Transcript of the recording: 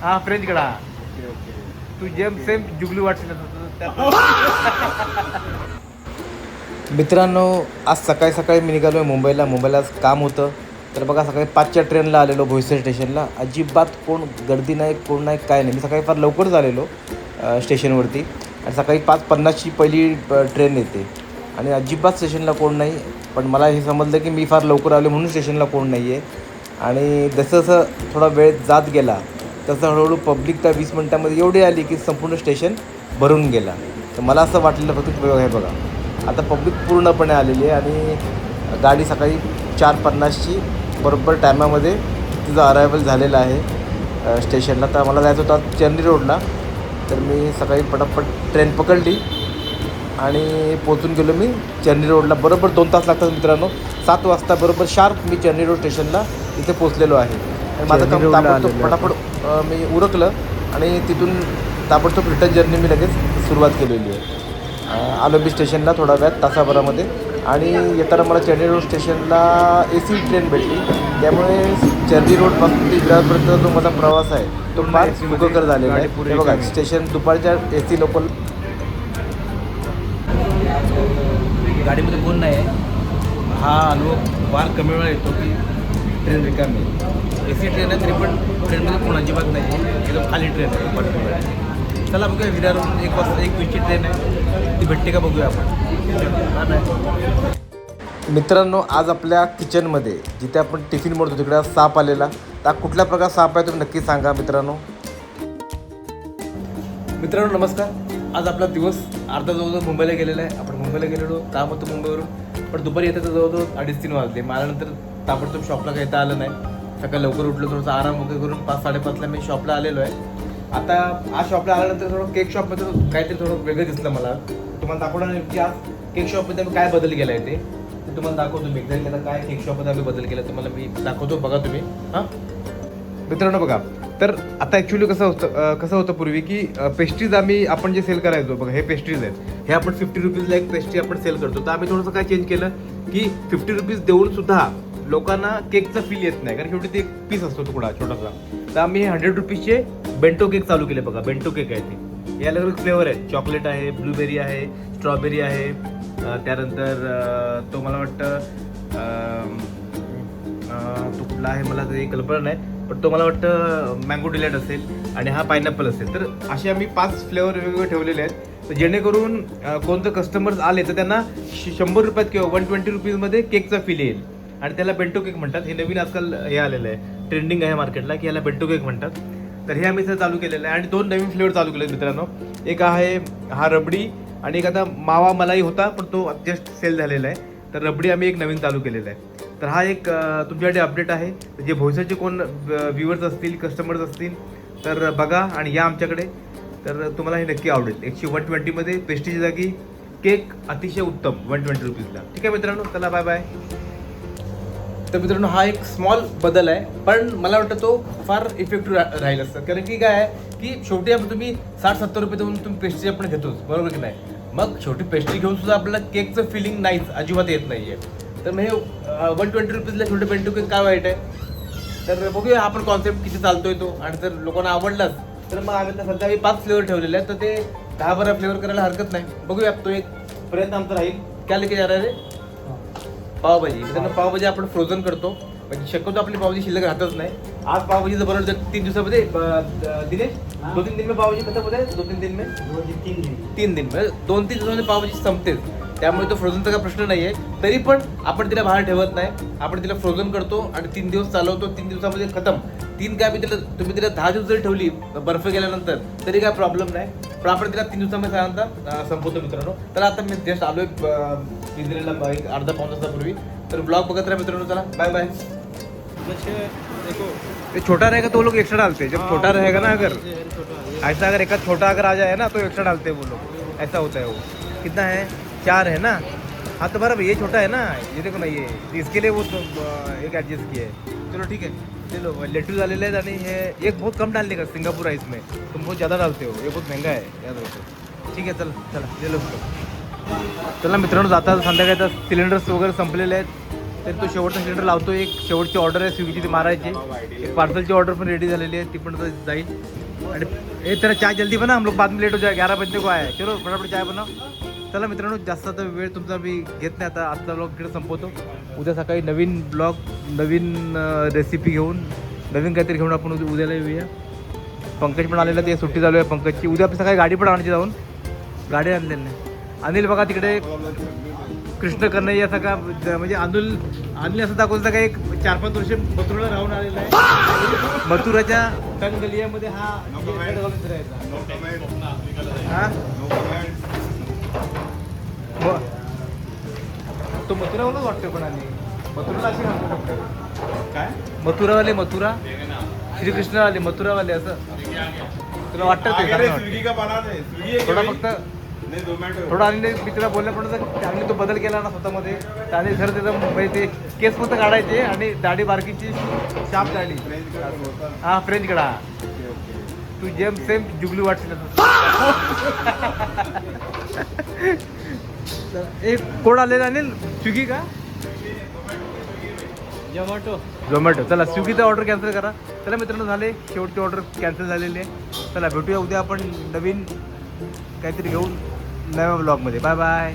हा फ्रेंच कडा. Okay okay. तू जेम सेम जुगलू वाटलं. मित्रांनो, आज सकाळी सकाळी मी निघालो आहे मुंबईला आज काम होतं. तर बघा, सकाळी 5च्या ट्रेनला आलेलो भोईसर स्टेशनला. अजिबात कोण गर्दी नाही, कोण नाही, काय नाही. मी सकाळी फार लवकरच आलेलो स्टेशनवरती. आणि सकाळी 5:50ची पहिली ट्रेन येते आणि अजिबात स्टेशनला कोण नाही. पण मला हे समजलं की मी फार लवकर आलो म्हणून स्टेशनला कोण नाही आहे. आणि जसं जसं थोडा वेळ जात गेला तसं हळूहळू पब्लिक त्या 20 मिनटामध्ये एवढी आली की संपूर्ण स्टेशन भरून गेला. तर मला असं वाटलेलं फक्त हे बघा, आता पब्लिक पूर्णपणे आलेली आहे आणि गाडी सकाळी 4:50ची बरोबर टायमामध्ये तिचं अरायवल झालेलं आहे स्टेशनला. तर मला जायचं होतं चेन्नई रोडला. तर मी सकाळी पटापट ट्रेन पकडली आणि पोचून गेलो मी चेन्नई रोडला. बरोबर 2 तास लागतात मित्रांनो. 7 वाजता बरोबर शार्प मी चेन्नई रोड स्टेशनला इथे पोचलेलो आहे. आणि माझं काम ताबडतोब पटापट मी उरकलं आणि तिथून ताबडतोब रिटर्न जर्नी मी लगेच सुरुवात केलेली आहे. आलो मी स्टेशनला थोडा वेळात, तासाभरामध्ये. आणि येताना मला चेन्नई रोड स्टेशनला AC ट्रेन भेटली. त्यामुळे चेन्नई रोडपासून ते विरारपर्यंत जो माझा प्रवास आहे तो फार सुखकर झालेला आहे. हे बघा, स्टेशन दुपारच्या AC लोकल गाडीमध्ये कोण नाही आहे. हा अनुभव फार कमी वेळा येतो की ट्रेन रिकामी आहे. AC ट्रेन आहे तरी पण ट्रेनमध्ये कोण अजिबात नाही आहे. एकदम खाली ट्रेन आहे. चला बघूया, विरारवरून 1:20ची ट्रेन आहे, ती भेटते का बघूया आपण. मित्रांनो, आज आपल्या किचनमध्ये जिथे आपण टिफिन मोडतो तिकडे साप आलेला. तर कुठल्या प्रकार साप आहे तुम्ही नक्की सांगा मित्रांनो. नमस्कार. आज आपला दिवस अर्धा जवळजवळ मुंबईला गेलेला आहे. आपण मुंबईला गेलेलो, काम होतं मुंबईवरून. पण दुपारी येतं तर जवळजवळ 2:30-3 वाजले. मला नंतर ताबडतोब शॉपला काही येता आलं नाही. सकाळी लवकर उठलो, थोडंसं आराम वगैरे करून 5-5:30ला मी शॉपला आलेलो आहे. आता आज शॉपला आल्यानंतर थोडं केक शॉपमध्ये काहीतरी थोडं वेगळं दिसलं मला. तुम्हाला दाखवणार की आज केक शॉपमध्ये आम्ही काय बदल केला आहे ते तुम्हाला दाखवतो मी. एक्झॅक्टली आता काय केक शॉपमध्ये आम्ही बदल केला तुम्हाला मी दाखवतो, बघा तुम्ही. हां मित्रांनो, बघा. तर आता ॲक्च्युली कसं होतं पूर्वी की पेस्ट्रीज आपण जे सेल करायचो, बघा हे पेस्ट्रीज आहेत. हे आपण 50 रुपीजला एक पेस्ट्री आपण सेल करतो. तर आम्ही थोडंसं काय चेंज केलं की 50 रुपीज देऊन सुद्धा लोकांना केकचा फील येत नाही, कारण शेवटी ते एक पीस असतो तुकडा छोटासा. तर आम्ही 100 रुपीजचे बेंटो केक चालू केले. बघा, बेंटो केक आहे ते. हे अलग अलग फ्लेवर आहेत. चॉकलेट आहे, ब्लूबेरी आहे, स्ट्रॉबेरी आहे. त्यानंतर तो मला वाटतं तो कुठला आहे मला तरी कल्पना नाही, पण तो मला वाटतं मँगो डिलाइट असेल आणि हा पायनॅपल असेल. तर असे आम्ही 5 फ्लेवर वेगवेगळे ठेवलेले आहेत. तर जेणेकरून कोणतं कस्टमर्स आले तर त्यांना 100 रुपयात किंवा 120 रुपीजमध्ये केकचा फील येईल. आणि त्याला बेंटो केक म्हणतात. हे नवीन आजकाल हे आलेलं आहे, ट्रेंडिंग आहे मार्केटला की याला बेंटो केक म्हणतात. तर हे आम्ही चालू केलेलं आहे. आणि 2 नवीन फ्लेवर चालू केले मित्रांनो. एक आहे हा रबडी आणि एक आता मावा मलाई होता, पण तो जस्ट सेल झालेला आहे. तर रबडी आम्ही एक नवीन चालू केलेला आहे. तर हा एक तुमच्याकडे अपडेट आहे. जे भोईसरचे कोण व्ह्युअर्स असतील, कस्टमर्स असतील तर बघा आणि या आमच्याकडे. तर तुम्हाला हे नक्की आवडेल. 120मध्ये पेस्ट्रीची जागी केक अतिशय उत्तम 120 रुपीजला. ठीक आहे मित्रांनो, चला बाय बाय. तर मित्रांनो, हा एक स्मॉल बदल आहे, पण मला वाटतं तो फार इफेक्टिव्ह राहील असतं. कारण की काय आहे की शेवटी आपण तुम्ही 60-70 रुपये देऊन तुम्ही पेस्ट्री आपण घेतोच, बरोबर की नाही. मग शेवटी पेस्ट्री घेऊन सुद्धा आपल्याला केकचं फिलिंग नाहीच, अजिबात येत नाही आहे. तर मग हे 120 रुपीजला छोटे बेंटो केक काय वाईट आहे. तर बघूया आपण कॉन्सेप्ट किती चालतोय तो. आणि जर लोकांना आवडलाच तर मग आम्ही तर सध्या 5 फ्लेवर ठेवलेले आहेत. तर ते 10-12 फ्लेवर करायला हरकत नाही. बघूया, तो एक प्रयत्न आमचा राहील. काय लेके जा रे पावभाजी. मित्रांनो, पावभाजी आपण फ्रोझन करतो. म्हणजे शक्यतो आपली पावभाजी शिल्लक राहतच नाही. आज पावभाजीचं बरोबर 3 दिवसामध्ये दिनेश 2-3 दिन में पावभाजी खतम होते हैं. 2-3 दिन में 3 दिन म्हणजे 2-3 दिवसामध्ये पावभाजी संपतेच. त्यामुळे तो फ्रोझनचा काही प्रश्न नाही आहे. तरी पण आपण तिला बाहेर ठेवत नाही, आपण तिला फ्रोझन करतो आणि 3 दिवस चालवतो. 3 दिवसामध्ये खतम. 3 काय तुम्ही तिला 10 दिवस जरी ठेवली बर्फ गेल्यानंतर तरी काय प्रॉब्लेम नाही. पण आपण तिला 3 दिवसामध्ये साधारणतः संपवतो मित्रांनो. तर आता मी जस्ट आलोय पिंजऱ्याला एक अर्धा-पाऊण तासापूर्वी. तर ब्लॉग बघत राहा मित्रांनो. चला बाय बाय. देखो छोटा रहेगा तो लोग एक्स्ट्रा डालते हैं. जब छोटा रहेगा ना, अगर ऐसा अगर एक छोटा अगर आ जाए ना तो एक्स्ट्रा डालते हैं वो लोग. ऐसा होता है वो. कितना है? 4 है ना. हाँ तो बराबर, ये छोटा है ना, ये देखो ना, ये इसके लिए वो तो एक एडजस्ट किया है. चलो ठीक है, चलो लेटूस डालेले आहेत. आणि हे एक बहुत कम डालने का सिंगापुर राइस में, तुम बहुत ज़्यादा डालते हो, ये बहुत महंगा है, याद रखो. ठीक आहे, चला ले लो. चला मित्रांनो, जाता संध्याकाळी सिलेंडर्स वगैरे संपलेले आहेत. तर तो शेवटचा सिलेंडर लावतो. एक शेवटची ऑर्डर आहे स्विगीची ती मारायची. एक पार्सलची ऑर्डर पण रेडी झालेली आहे, ती पण तो जाईल. आणि हे तेरा चाय जल्दी बना, हम लोग बाद में लेट हो जाए, 11 बजने को आया है. चलो फटाफट चाय बनव. चला मित्रांनो, जास्त आता वेळ तुमचा मी घेत नाही. आता आजचा ब्लॉग इकडे संपवतो. उद्या सकाळी नवीन ब्लॉग, नवीन रेसिपी घेऊन, नवीन काहीतरी घेऊन आपण उद्याला येऊया. पंकज पण आलेला, ते सुट्टी चालू आहे पंकजची. उद्या आपली सकाळी गाडी पण आणायची जाऊन, गाडी आणलेली नाही. अनिल बघा तिकडे कृष्ण कन्हैया सगळा म्हणजे अनिल असं दाखवतं का एक 4-5 वर्ष मथुराला राहून आलेला आहे. मथुराच्या टंगलियामध्ये हा तो मथुरावालाच वाटतो. पण आणि मथुराला अशी म्हणतो काय, मथुरावाले, मथुरा श्रीकृष्णवाले, मथुरावाले असं तुला वाटतं ते? थोडा फक्त थोडा आणि मित्र बोलल्या पण त्याने तो बदल केला ना स्वतःमध्ये. त्याने खरं त्याचं म्हणजे ते केस फक्त काढायचे आणि दाढी बारकीची शाप झाली. हा फ्रेंच कडा. तू जेम सेम जुगलू वाटते. एक कोड आलेला अनिल, स्विगी का झोमॅटो? चला स्विगीचा ऑर्डर कॅन्सल करा. चला मित्रांनो, झाले शेवटची ऑर्डर कॅन्सल झालेली आहे. चला भेटूया उद्या आपण नवीन काहीतरी घेऊन नव्या ब्लॉगमध्ये. Bye bye.